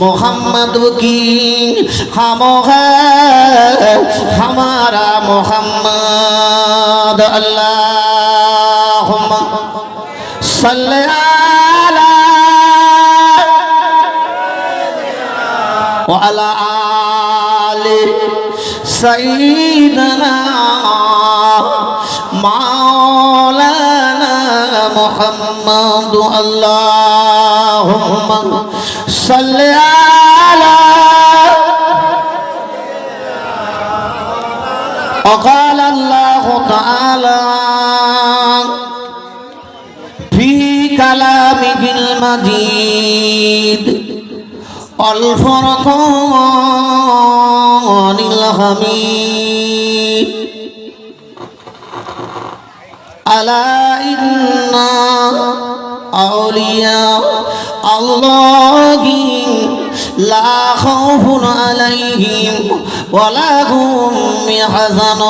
मोहम्मद की हम है हमारा मोहम्मद अल्लाहुम्मा सल्ली अला व अला आलि सय्यिदना मौलाना मुहम्मद अल्लाहुम्मा सल्ली अला وقال الله تعالى في كلامه المجيد الفرقان الحميد ألا إن أولياء الله لا خوف عليهم ولا هم يحزنون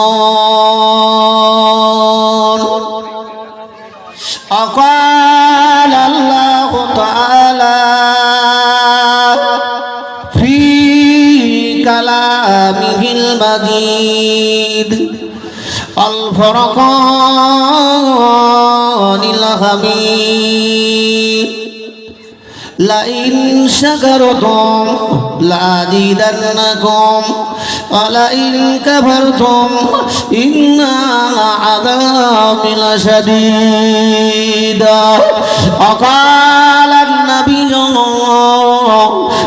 وقال الله تعالى في كلامه المجيد الفرقان الحميد لئن شكرتم لأزيدنكم ولئن كفرتم إن عذابي لشديد وقال النبي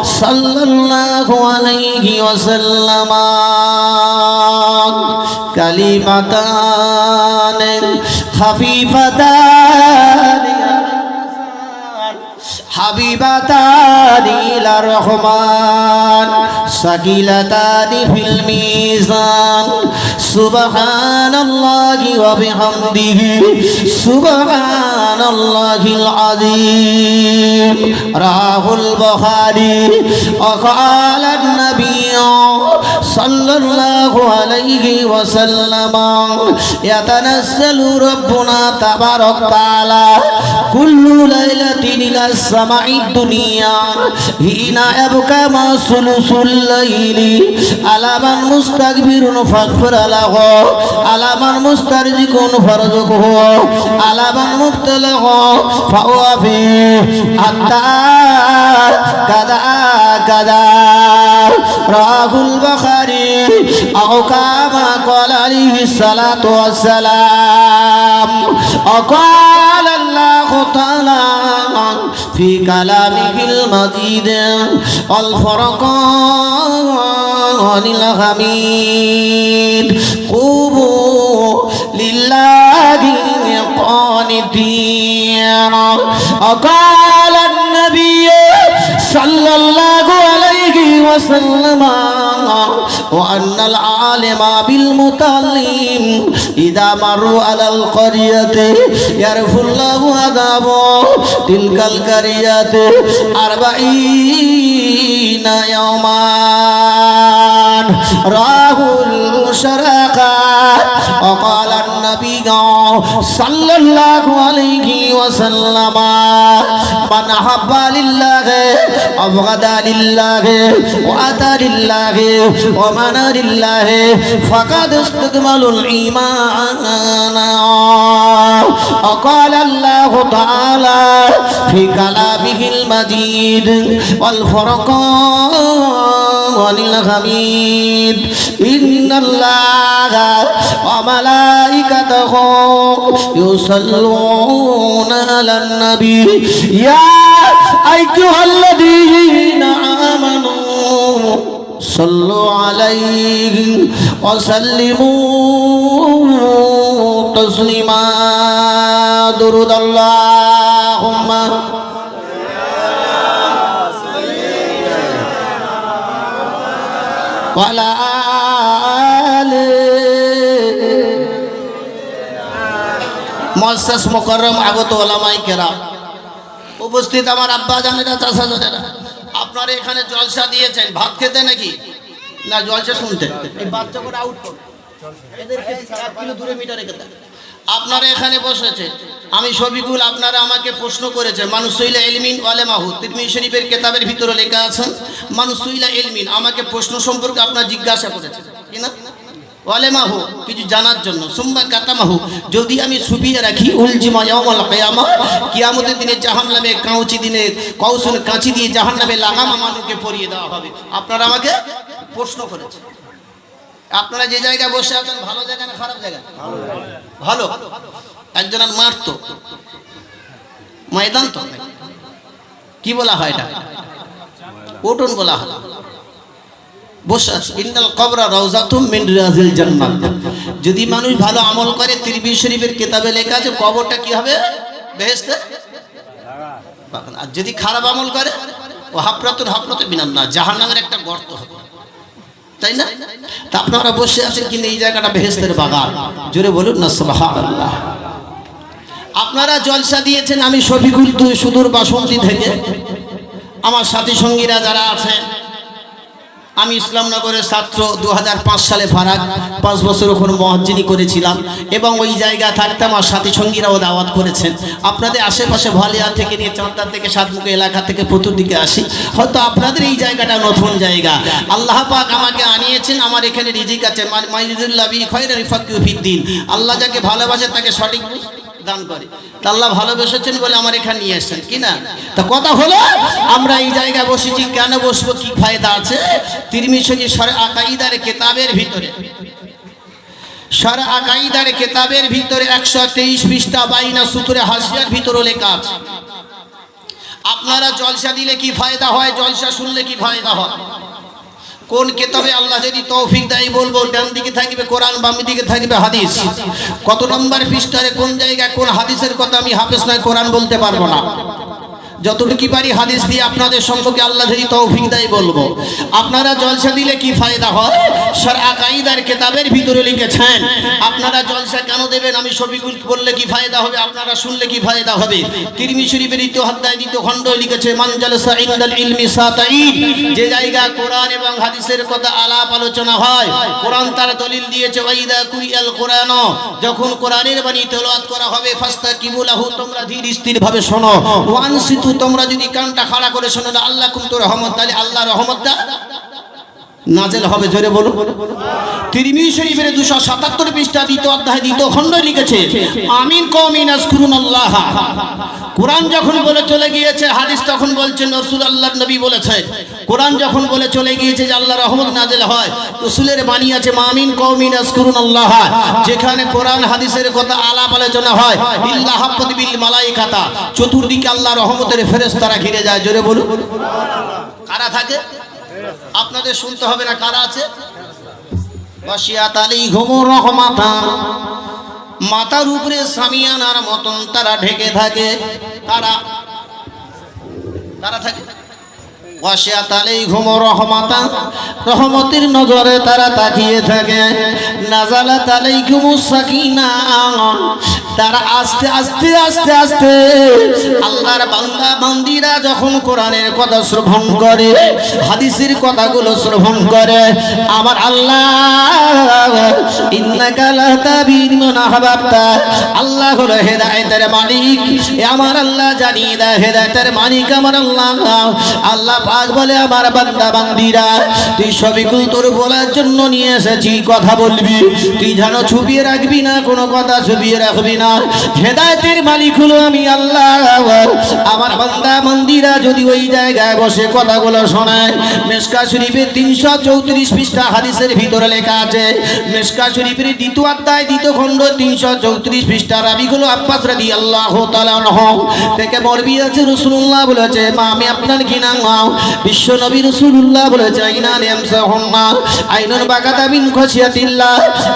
صلى الله عليه وسلم كلمتان خفيفتان حبيبتان إلى الرحمن ثقيلتان في الميزان سبحان الله وبحمده سبحان الله العظيم رواه البخاري وقال النبي صلى الله عليه وسلم يتنزل ربنا تبارك وتعالى كل ليلة إلى السماء الدنيا حين يبقى ما ثلث الليل على من مستكبر فاغفر له على من مسترزق فارزقه على من مبتلى فهو فيه حتى كذا كذا رواه البخاري أو كما قال عليه الصلاة والسلام وقال الله تعالى في كلامه المجيد الفرقان الحميد قوموا لله قانتين وقال النبي صلى الله عليه وسلم وأن العالم بالمتعلم إذا مروا على القرية يرفع الله عذابه تلك القرية 40 يوما راه الشرقات وقال النبي صلى الله عليه وسلم من أحب لله أبغض لله وأتى لله ومن لله فقد استكمل الإيمان وقال الله تعالى في كلامه المجيد والفرقان الحميد إن الله وملائكته يصلون على النبي يا أيها الذين آمنوا صلوا عليه وسلموا تسليما درود اللهم وعلى آله মুআসসাস মুকাররম আগত ওলামায়ে কেরাম উপস্থিত আমার আব্বা জানেরা চাচা জানেরা আপনারা এখানে জলসা দিয়েছেন ভাত খেতে নাকি না জলসা শুনতে এই বাচ্চা করে আউট করুন এদেরকে 1 কিলো দূরে মিটার রেখে দেন আপনারা এখানে বসেছে, আমি শফিকুল, আপনারা আমাকে প্রশ্ন করেছেন মানুসুইলা ইলমিন ওয়ালেমাহু, তিরমিজি শরীফের কিতাবের ভিতরে লেখা আছেন মানুসুইলা ইলমিন, আমাকে প্রশ্ন সম্পর্কে আপনারা জিজ্ঞাসা করেছেন কি না? ওয়ালেমাহু, কিছু জানার জন্য। সুম্মা কাতামাহু, যদি আমি ছুপিয়ে রাখি উলজিমা ইয়াউমাল কিয়ামা, কিয়ামতের দিনে জাহান্নামে কাঁচি দিনে কৌশল কাঁচি দিয়ে জাহান্নামে লাগামা মানুষকে পরিয়ে দেওয়া হবে। আপনারা আমাকে প্রশ্ন করেছেন। আপনারা যে জায়গায় বসে আছেন ভালো জায়গা না খারাপ জায়গা? ভালো। একজনের মাঠ তো, ময়দান তো, কি বলা হয় এটা? উঠোন বলা হয়। বসে আছে। ইন্নাল কবরা রাউযাতুম মিন রিয়াজিল জান্নাত। যদি মানুষ ভালো আমল করে, তিরমিজি শরীফের কিতাবে লেখা আছে কবরটা কি হবে? বেহেশতের বাগান। আর যদি খারাপ আমল করে, ও হাফরাতুন মিনান নার, জাহান্নামের একটা গর্ত হবে, তাই না? তা আপনারা বসে আছেন কিন্তু এই জায়গাটা বেহেশতের বাগান। জোরে বলুন না সুবহানাল্লাহ। আপনারা জলসা দিয়েছেন, আমি শফিকুল সুদূর বাসন্তী থেকে, আমার সাথী সঙ্গীরা যারা আছেন, আমি ইসলামনগরের ছাত্র, 2005 সালে ফারাক 5 বছর ওখানে মুয়াজ্জিনি করেছিলাম এবং ওই জায়গা থাকতাম। আমার সাথী সঙ্গীরাও দাওয়াত করেছেন। আপনাদের আশেপাশে ভালিয়া থেকে নিয়ে চাঁদা থেকে সাতমুখী এলাকা থেকে চতুর্দিকে আসি, হয়তো আপনাদের এই জায়গাটা নতুন জায়গা। আল্লাহ পাক আমাকে আনিয়েছেন, আমার এখানে রিজিক আছে। মাইজুল্লাহ বি খায়রুল ফাকিহু ফিদ্দিন, আল্লাহ যাকে ভালোবাসে তাকে সঠিক দান করে। তা আল্লাহ ভালোবেসেছেন বলে আমার এখানে নিয়ে এসেছেন কিনা? তা কথা হলো, আমরা এই জায়গায় বসেছি, কেন বসবো, কি ফায়দা আছে? তিরমিজি শরীফ শরহ আকাইদার কিতাবের ভিতরে, শরহ আকাইদার কিতাবের ভিতরে 123 পৃষ্ঠা 52 সূত্রে হাসিয়ার ভিতরে লেখা আছে, আপনারা জলসা দিলে কি ফায়দা হয়, জলসা শুনলে কি ফায়দা হয়। কোন কিতাবে আল্লাহ যদি তৌফিক দেয় বলবো, ডান দিকে থাকবে কোরআন, বাম দিকে থাকবে হাদিস। কত নম্বর পৃষ্ঠারে কোন জায়গায় কোন হাদিসের কথা আমি হাফেজ নয়, কোরআন বলতে পারবো না। যতটুকু পারি হাদিস দিয়ে আপনাদের সম্পর্কে আল্লাহ যদি তৌফিক দেয় বলবো। আপনারা জলসা দিলে কি ফায়দা হয়, শরহ আকাইদার কিতাবের ভিতরে লিখেছেন। আপনারা জলসা কেন দেবেন, আমি শফিকুল বললে কি ফায়দা হবে, আপনারা শুনলে কি ফায়দা হবে। তিরমিজি শরীফের 2 অধ্যায় 2 খণ্ড লিখেছে মান জালাসা ইনদাল ইলমি সাতাইন, যে জায়গা কোরআন এবং হাদিসের কথা আলাপ আলোচনা হয়, কোরআন তার দলিল দিয়েছে ওয়াইদা কুরিয়াল কোরআন, যখন কোরআনের বাণী তেলাওয়াত করা হবে ফাস্তাকিবু লাহু, তোমরা ধীর স্থির ভাবে শোনো। ওয়ানসিতু, তোমরা যদি কানটা খাড়া করে শোনো না আল্লাহ কুমতুর রহমত, তাহলে আল্লাহর রহমতটা নাজেল হবে। জোরে বলুন। তিরমিজি শরীফের 277 পৃষ্ঠা 2 অধ্যায় 2 খণ্ড লিখেছে আমিন কওমিন আযকুরুনাল্লাহ। কোরআন যখন বলে চলে গিয়েছে, হাদিস তখন বলছেন রাসূল আল্লাহর নবী বলেছে। কোরআন যখন বলে চলে গিয়েছে যে আল্লাহর রহমত নাজেল হয়, রাসূলের বাণী আছে আমিন কওমিন আযকুরুনাল্লাহ। যেখানে কোরআন হাদিসের কথা আলাপ আলোচনা হয়, ইল্লা হাফাত বিল মালাইকাতা, চতুর্দিকে আল্লাহর রহমতের ফেরেশতারা ঘিরে যায়। জোরে বলুন। কারা থাকে আপনাদের শুনতে হবে না, কারা আছে? ওয়াশিয়াত আলাইহিম রাহমাতান, মাথার উপরে সামিয়ানার মতন তারা ঢেকে থাকে। কারা কারা থাকে? ওয়াশিয়াত আলাইহিম রাহমাতান, রহমতের নজরে তারা তাকিয়ে থাকে। নাযালাত আলাইকুমুস সাকিনাহ, তারা আস্তে আস্তে আস্তে আস্তে আল্লাহর বান্দা বান্দীরা যখন কোরআনের কথা শ্রবণ করে, হাদিসের কথাগুলো শ্রবণ করে, আমার আল্লাহ ইন্নাকা লাতাহদি মান আহবাবতা, আল্লাহ হলো হেদায়েতের মালিক। আমার আল্লাহ জানিয়ে দেয় হেদায়েতের মালিক আমার আল্লাহ। আল্লাহ পাক বলে আমার বান্দা বান্দীরা, তুই শফিকুল তোর বলার জন্য নিয়ে এসেছি, কথা বলবি, তুই যেন ছুপিয়ে রাখবি না, কোনো কথা ছুপিয়ে রাখবি না। হেদায়েতের মালিক হলো আমি আল্লাহ। আমার বান্দা বান্দীরা যদি ওই জায়গায় বসে কথাগুলো শোনায়, মিশকাত শরীফের 334 পৃষ্ঠা হাদিসের ভিতরে লেখা আছে, মিশকাত শরীফের 2 অধ্যায় 2 খণ্ড 334 পৃষ্ঠা, রাবিগুলো আব্বাস রাদিয়াল্লাহু তাআলা আনহু থেকে মরবি আছে, রাসূলুল্লাহ বলেছে মা আমি আপনার কি নাম, বিশ্ব নবী রাসূলুল্লাহ বলেছে আইনা ইয়ামসাহুন্না আইনুন বাকাতা মিন খাশিয়াতিল্লাহ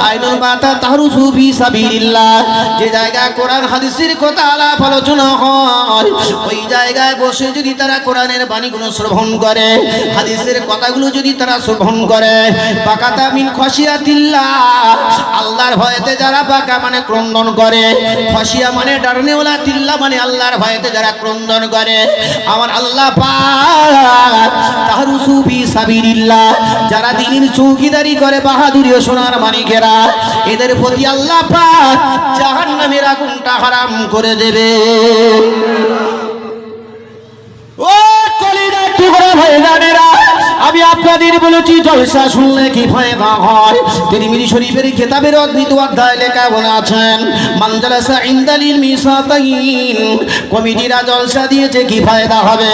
আইনুন বাতা তাহরুসু ফি সাবিলিল্লাহ। যে জায়গা কোরআন হাদিসের কথা আলাপ আলোচনা হয়, ওই জায়গায় বসে যদি তারা কোরআনের বাণীগুলো শ্রবণ করে, হাদিসের কথাগুলো যদি তারা শ্রবণ করে, বাকাতা মিন খাশিয়াতিল্লাহ, আল্লাহর ভয়েতে যারা বাকা মানে ক্রন্দন করে, খাশিয়া মানে ডারনেওয়ালা, তিল্লাহ মানে আল্লাহর ভয়েতে যারা ক্রন্দন করে, আমার আল্লাহ পাক তাহরুসু ফি সাবিলিল্লাহ, যারা দ্বীনের চৌকিদারি করে, বাহাদুরি ও সোনার মানে মালিকেরা, এদের প্রতি আল্লাহ পাক জাহান্নামের আগুনটা হারাম করে দেবে। ও কলিজার টুকরা ভাইজানেরা, আমি আপনাদের বলেছি জলসা শুনলে কি ফায়দা হয়। তিরমিজি শরীফের কিতাবের অদ্বিতীয় অধ্যায় লেখা বলে আছেন, মান জালাসা ইনদালিল মিসাতাইন, কমিটিরা জলসা দিয়েছে কি ফায়দা হবে।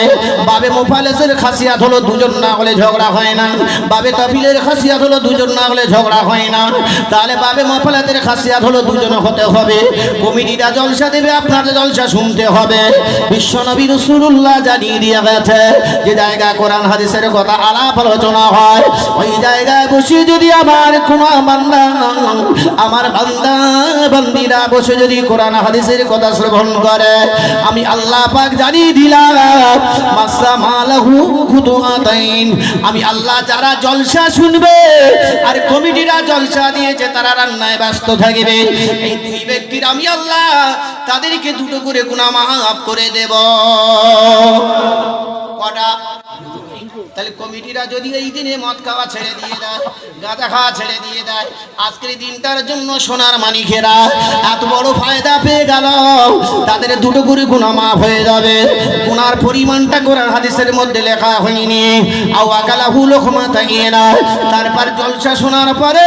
বাবে মুফালেসের খাসিয়াত হলো দুজন না হলে ঝগড়া হয় না, বাবে তাফিলের খাসিয়াত হলো দুজন না হলে ঝগড়া হয় না। তাহলে বাবে মুফালাতের খাসিয়াত হলো দুজন হতে হবে। কমিটিরা জলসা দেবে, আপনাদের জলসা শুনতে হবে। বিশ্বনবী রাসূলুল্লাহ জানিয়ে দিয়ে গেছে, যে জায়গা কোরআন হাদিসের কথা আলাপ আলোচনা হয়, ওই জায়গায় বসে যদি আমার কোন বান্দা, আমার বান্দা বান্দিরা বসে যদি কোরআন হাদিসের কথা শ্রবণ করে, আমি আল্লাহ পাক জানিয়ে দিলাম মাসামালাহু খুতুআতাইন, আমি আল্লাহ যারা জলসা শুনবে আর কমিটিরা জলসা দিয়েছে তারা রান্নায় ব্যস্ত থাকবে, এই দুই ব্যক্তির আমি আল্লাহ তাদেরকে দুটো করে গুনাহ মাফ করে দেব। কটা? তাহলে কমিটিরা যদি এই দিনে মদ খাওয়া ছেড়ে দিয়ে দেয়, গাঁজা খাওয়া ছেড়ে দিয়ে দেয়, আজকের দিনটার জন্য সোনার মানিকেরা এত বড় ফায়দা পেয়ে গেল, তাদের দুটো করে গুনাহ মাফ হয়ে যাবে। গুনার পরিমাণটা কোরআন হাদিসের মধ্যে লেখা হয়নি। আও আকালাহু লোকমা তাইয়ে না, তারপর জলসা শোনার পরে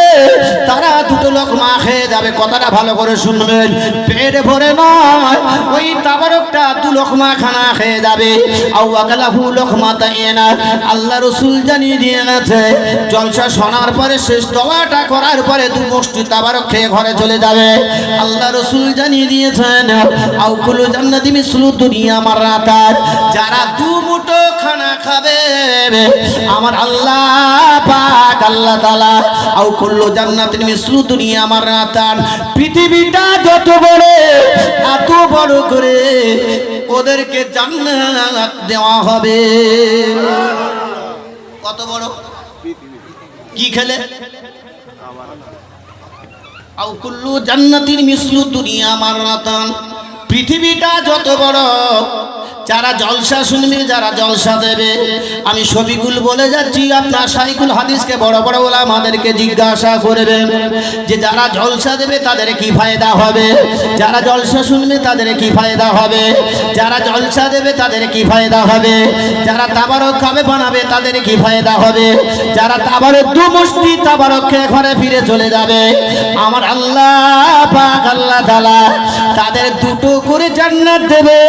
তারা দুটো লোকমা খেয়ে যাবে। কথাটা ভালো করে শুনবেন, পেট ভরে নয়, ওই তাবারকটা দু লোকমা খানা খেয়ে যাবে। আও আকালাহু লোকমা তাইয়ে না, আল্লাহ রসুল জানিয়ে দিয়ে গেছে, জলসা শোনার পরে শেষ দোয়াটা করার পরে দু মুষ্টি তাবারক খেয়ে ঘরে চলে যাবে। আল্লাহ রসুল জানিয়ে দিয়েছেন, আউকুলু জান্নাতি মিসলু দুনিয়া মাররাতান, যারা দু মুঠো খানা খাবে আমার আল্লাহ পাক আল্লাহ তাআলা আউকুলু জান্নাতিন মিসলু দুনিয়া মাররাতান, পৃথিবীটা যত বড় এত বড় করে ওদেরকে জান্নাত দেওয়া হবে। কত বড়? কি খেলে? আও কুল্লু জান্নাতিন মিসলু দুনিয়া মাররাতান, পৃথিবীটা যত বড়, যারা জলসা শুনবে, যারা জলসা দেবে, আমি শফিকুল বলে যাচ্ছি, আপনার শাইখুল হাদিসকে বড় বড় ওলামাদেরকে জিজ্ঞাসা করবেন যে যারা জলসা দেবে তাদের কি ফায়দা হবে, যারা জলসা শুনবে তাদের কি ফায়দা হবে, যারা জলসা দেবে তাদের কি ফায়দা হবে, যারা তাবারক খাবে বানাবে তাদের কি ফায়দা হবে, যারা তাবারক দু মুষ্টি তাবারক খেয়ে ঘরে ফিরে চলে যাবে, আমার আল্লাহ পাক আল্লাহ তাআলা তাদের দুটো করে জান্নাত দেবে।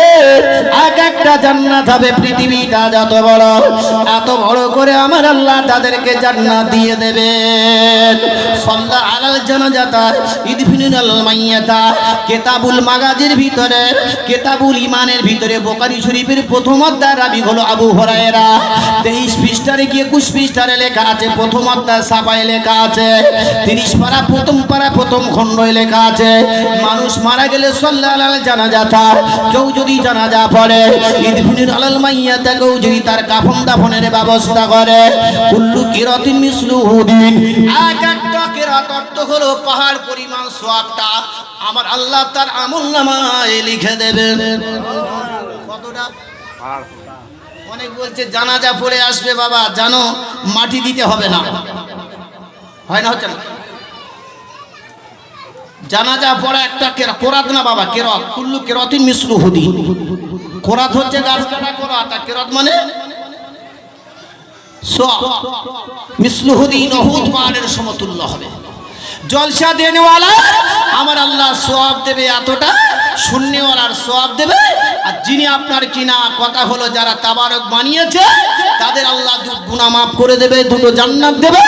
এক একটা জান্নাত হবে, পৃথিবীটা যত বড় এত বড় করে আমার আল্লাহ তাদেরকে জান্নাত দিয়ে দেবেন। সাল্লা আলাল জানাজাতা ইদফিনুল মাইয়াতা, কিতাবুল মাগাজির ভিতরে, কিতাবুল ইমানের ভিতরে বুখারী শরীফের প্রথম অধ্যায় রাবি হলো আবু হুরায়রা, 23 পৃষ্ঠারে কি 21 পৃষ্ঠারে লেখা আছে, প্রথম অধ্যায় সাফায় লেখা আছে, 30 পারা প্রথম খণ্ডে লেখা আছে, মানুষ মারা গেলে সাল্লা আলাল জানাজাতা, কেউ যদি জানাজা পড়ে, ইদফিনুল আলাল মাইয়াতা, কেউ যদি তার কাফন দাফনের ব্যবস্থা করে, কুল্লু কিরাতিন মিসলু হুদিন, এক একটা কিরাত অর্থ হলো পাহাড় পরিমাণ সওয়াবটা আমার আল্লাহ তার আমলনামায় লিখে দেবেন। কতটা? অনেক বলছে জানাজা পড়ে আসবে বাবা, জানো মাটি দিতে হবে না, হয় না, হচ্ছে না। জানাজা পড়া একটা কেরাত না বাবা, কেরাত, কুল্লু কিরাতিন মিসলু হুদিন। কেরাত হচ্ছে গাছ কাটা কেরাত, আর কেরাত মানে সওয়াব, মিসলু হুদিন, উহুদ পাহাড়ের সমতুল্য হবে। জলসা দেনেওয়ালা আমার আল্লাহ সওয়াব দেবে এতটা, শূন্যওয়ালার সওয়াব দেবে। আর যিনি আপনার কিনা কথা হলো যারা তাবারক বানিয়েছে তাদের আল্লাহ গুনাহ মাফ করে দেবে, দুটো জান্নাত দেবে।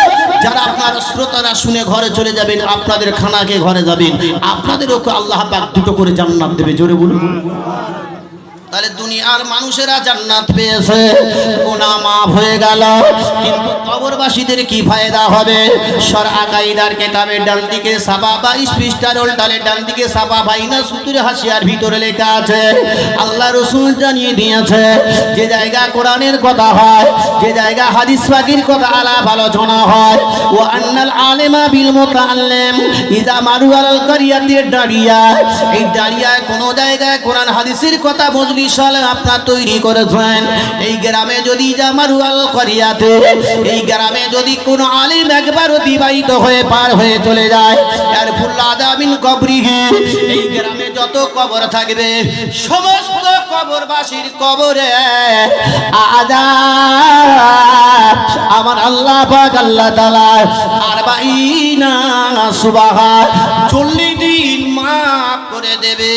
যারা আপনার শ্রোতারা শুনে ঘরে চলে যাবেন, আপনাদের খানাকে ঘরে যাবেন, আপনাদেরও আল্লাহ পাক দুটো করে জান্নাত দেবে। জোরে বলুন। তাহলে দুনিয়ার মানুষেরা জান্নাত পেয়েছে, গুনাহ মাফ হয়ে গেল, কিন্তু কবরবাসীদের কি ফায়দা হবে? শরআ কায়দার কিতাবের ডান দিকে সাফা 22 পৃষ্ঠার উল্টালে ডান দিকে সাফা বাইনা সুতুরে হাসিয়ার ভিতরে লেখা আছে, আল্লাহ রাসূল জানিয়ে দিয়েছে, যে জায়গা কোরআনের কথা হয়, যে জায়গা হাদিস পাকের কথা আলাপ আলোচনা হয়, ওয়া আন্নাল আলিমা বিল মুতাআল্লিম ইযা মারু আলাল কারিয়াতির দাঁড়িয়া, এই দাঁড়িয়ায় কোন জায়গায় কোরআন হাদিসের কথা বুঝলি সালে আপনার তৈরি করেছেন। এই গ্রামে যদি জামারুয়াল করিয়াতে এই গ্রামে যদি কোনো আলিম একবার অতিবাহিত হয়ে পার হয়ে চলে যায়, আর ফুল্লাদা মিন কবরিহি, এই গ্রামে যত কবর থাকবে সমস্ত কবরবাসীর কবরে আযাব আমার আল্লাহ পাক আল্লাহ তাআলা 40 সুবহান 40 দিন মাফ করে দেবে।